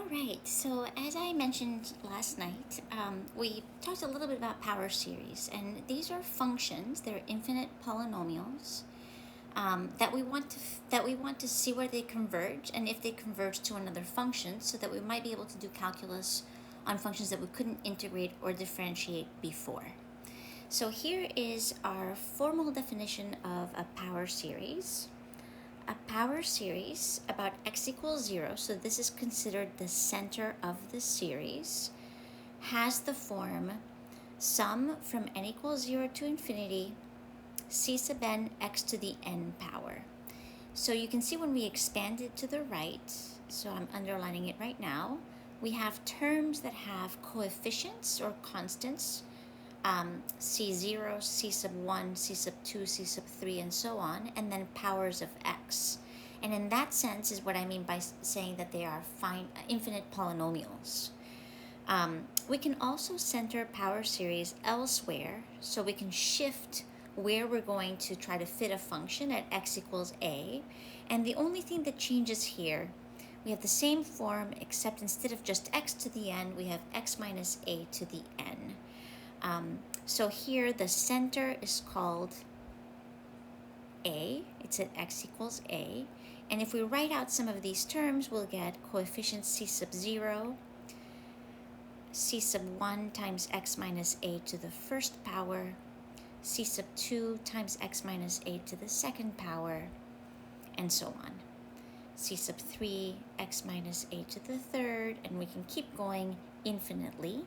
All right, so as I mentioned last night, we talked a little bit about power series, and these are functions. They're infinite polynomials that we want to see where they converge, and if they converge to another function, so that we might be able to do calculus on functions that we couldn't integrate or differentiate before. So here is our formal definition of a power series. A power series about x equals 0, so this is considered the center of the series, has the form sum from n equals 0 to infinity c sub n x to the n power. So you can see when we expand it to the right, so I'm underlining it right now, we have terms that have coefficients or constants, C0, C sub 1, C sub 2, C sub 3, and so on, and then powers of x. And in that sense is what I mean by saying that they are infinite polynomials. We can also center power series elsewhere, so we can shift where we're going to try to fit a function at x equals a. And the only thing that changes here, we have the same form, except instead of just x to the n, we have x minus a to the n. So here the center is called a, it's at x equals a, and if we write out some of these terms, we'll get coefficients c sub 0, c sub 1 times x minus a to the first power, c sub 2 times x minus a to the second power, and so on. C sub 3, x minus a to the third, and we can keep going infinitely.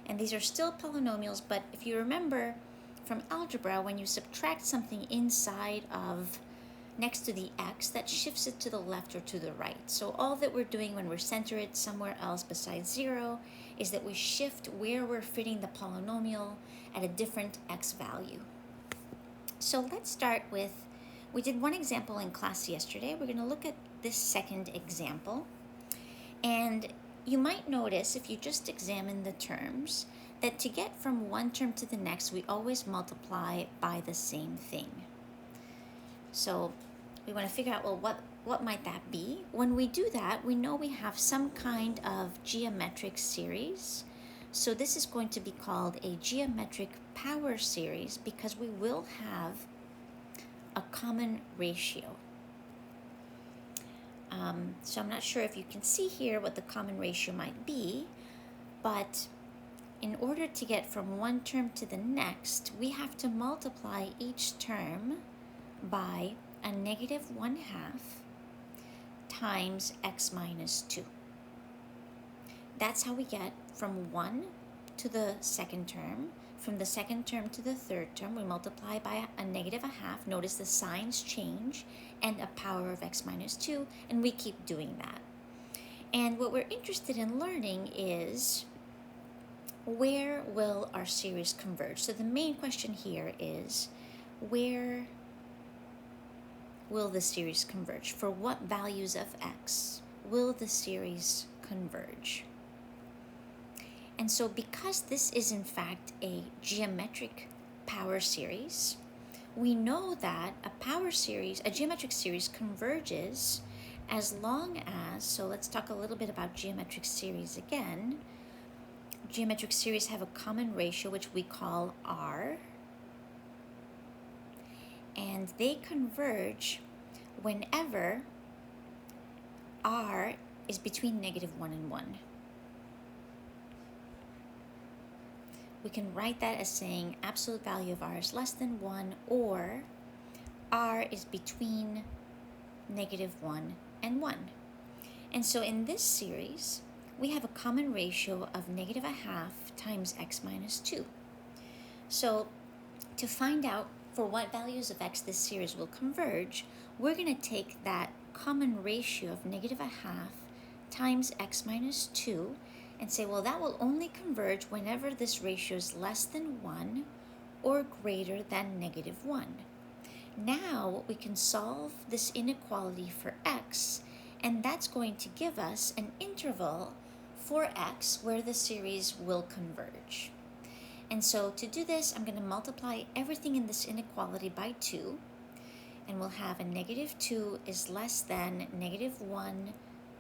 And these are still polynomials, but if you remember from algebra, when you subtract something inside of next to the x, that shifts it to the left or to the right. So all that we're doing when we center it somewhere else besides 0 is that we shift where we're fitting the polynomial at a different x value. So let's start with, we did one example in class yesterday. We're going to look at this second example. And you might notice, if you just examine the terms, that to get from one term to the next, we always multiply by the same thing. So we want to figure out, well, what might that be? When we do that, we know we have some kind of geometric series. So this is going to be called a geometric power series because we will have a common ratio. So I'm not sure if you can see here what the common ratio might be, but in order to get from one term to the next, we have to multiply each term by a negative 1/2 times x minus 2. That's how we get from 1 to the second term. From the second term to the third term, we multiply by a negative 1/2. Notice the signs change, and a power of x minus 2, and we keep doing that. And what we're interested in learning is, where will our series converge? So the main question here is, where will the series converge? For what values of x will the series converge? And so because this is in fact a geometric power series, we know that a geometric series converges as long as, so let's talk a little bit about geometric series again. Geometric series have a common ratio, which we call r, and they converge whenever r is between -1 and 1. We can write that as saying absolute value of r is less than 1, or r is between -1 and 1. And so in this series, we have a common ratio of -1/2 times x minus 2. So to find out for what values of x this series will converge, we're going to take that common ratio of -1/2 times x minus 2 and say, well, that will only converge whenever this ratio is less than 1 or greater than -1. Now we can solve this inequality for x, and that's going to give us an interval for x where the series will converge. And so to do this, I'm going to multiply everything in this inequality by 2, and we'll have a -2 is less than -1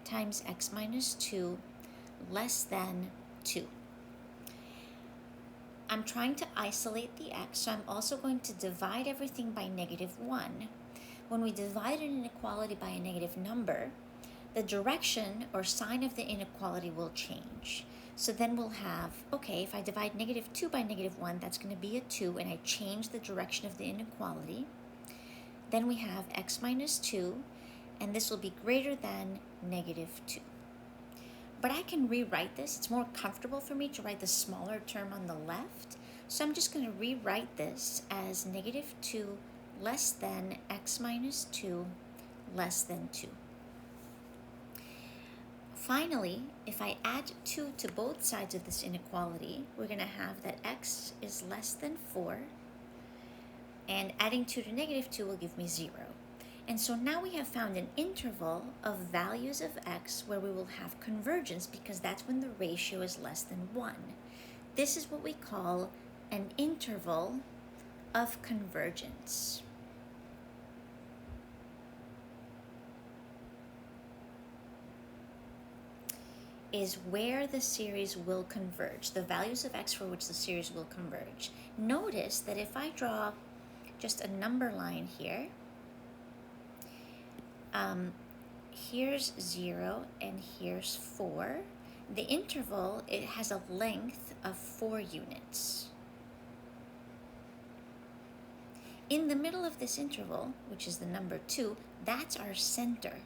times x minus 2 less than 2. I'm trying to isolate the x, so I'm also going to divide everything by -1. When we divide an inequality by a negative number, the direction or sign of the inequality will change. So then we'll have, okay, if I divide -2 by -1, that's going to be a 2, and I change the direction of the inequality. Then we have x minus 2, and this will be greater than -2. But I can rewrite this. It's more comfortable for me to write the smaller term on the left. So I'm just going to rewrite this as -2 less than x minus 2 less than 2. Finally, if I add 2 to both sides of this inequality, we're going to have that x is less than 4, and adding 2 to -2 will give me 0. And so now we have found an interval of values of x where we will have convergence, because that's when the ratio is less than 1. This is what we call an interval of convergence. Is where the series will converge, the values of x for which the series will converge. Notice that if I draw just a number line here, here's 0 and here's 4. The interval, it has a length of 4 units. In the middle of this interval, which is the number 2, that's our center.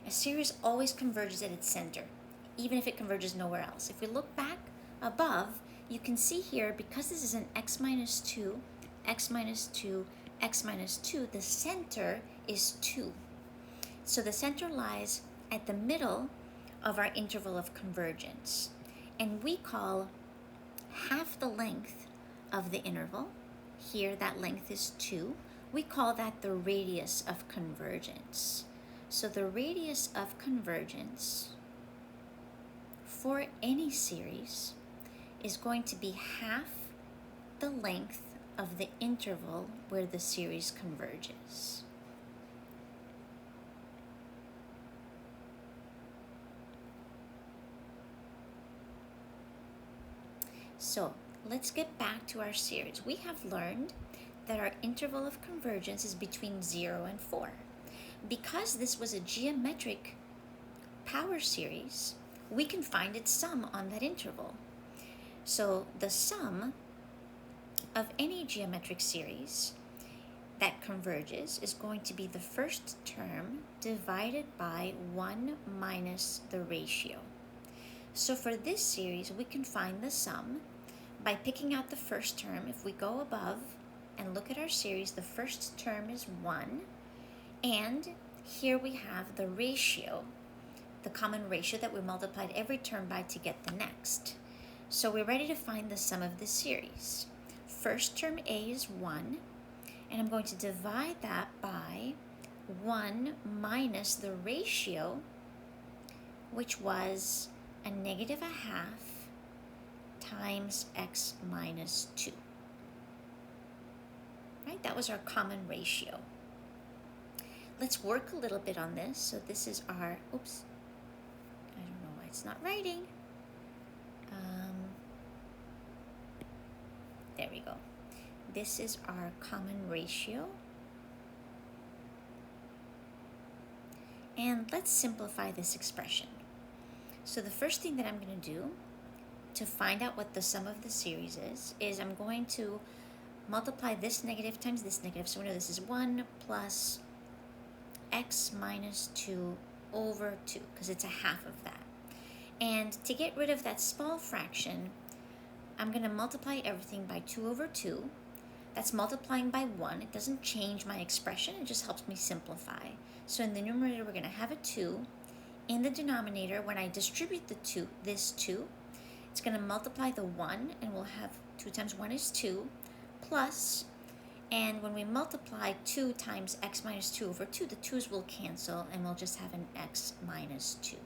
A series always converges at its center, even if it converges nowhere else. If we look back above, you can see here, because this is an x minus 2, x minus 2, x minus 2, the center is 2. So the center lies at the middle of our interval of convergence. And we call half the length of the interval, here that length is 2, we call that the radius of convergence. So the radius of convergence for any series is going to be half the length of the interval where the series converges. So let's get back to our series. We have learned that our interval of convergence is between 0 and 4. Because this was a geometric power series, we can find its sum on that interval. So the sum of any geometric series that converges is going to be the first term divided by 1 minus the ratio. So for this series, we can find the sum by picking out the first term. If we go above and look at our series, the first term is 1. And here we have the ratio, the common ratio that we multiplied every term by to get the next. So we're ready to find the sum of this series. First term A is 1, and I'm going to divide that by 1 minus the ratio, which was a -1/2 times x minus 2. Right, that was our common ratio. Let's work a little bit on this. So this is our, oops, I don't know why it's not writing. There we go. This is our common ratio. And let's simplify this expression. So the first thing that I'm going to do to find out what the sum of the series is I'm going to multiply this negative times this negative. So we know this is 1 plus x minus 2 over 2, because it's a half of that. And to get rid of that small fraction, I'm going to multiply everything by 2 over 2. That's multiplying by 1. It doesn't change my expression. It just helps me simplify. So in the numerator, we're going to have a 2. In the denominator, when I distribute the 2, this 2, it's going to multiply the 1, and we'll have 2 times 1 is 2, plus, and when we multiply 2 times x minus 2 over 2, the 2's will cancel, and we'll just have an x minus 2.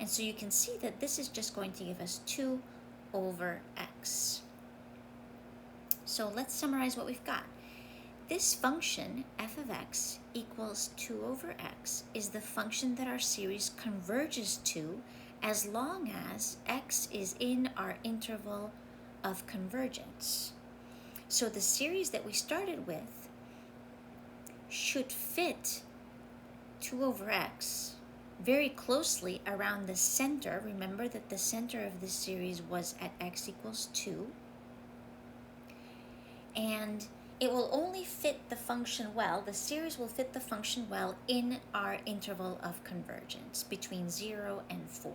And so you can see that this is just going to give us 2 over x. So let's summarize what we've got. This function, f of x equals 2 over x, is the function that our series converges to as long as x is in our interval of convergence. So the series that we started with should fit 2 over x very closely around the center. Remember that the center of this series was at x equals 2. And it will only fit the function well, the series will fit the function well in our interval of convergence between 0 and 4.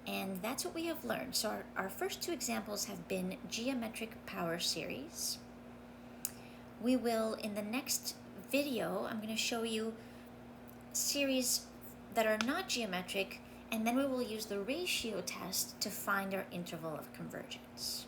And that's what we have learned. So our first two examples have been geometric power series. We will, in the next video, I'm going to show you series that are not geometric, and then we will use the ratio test to find our interval of convergence.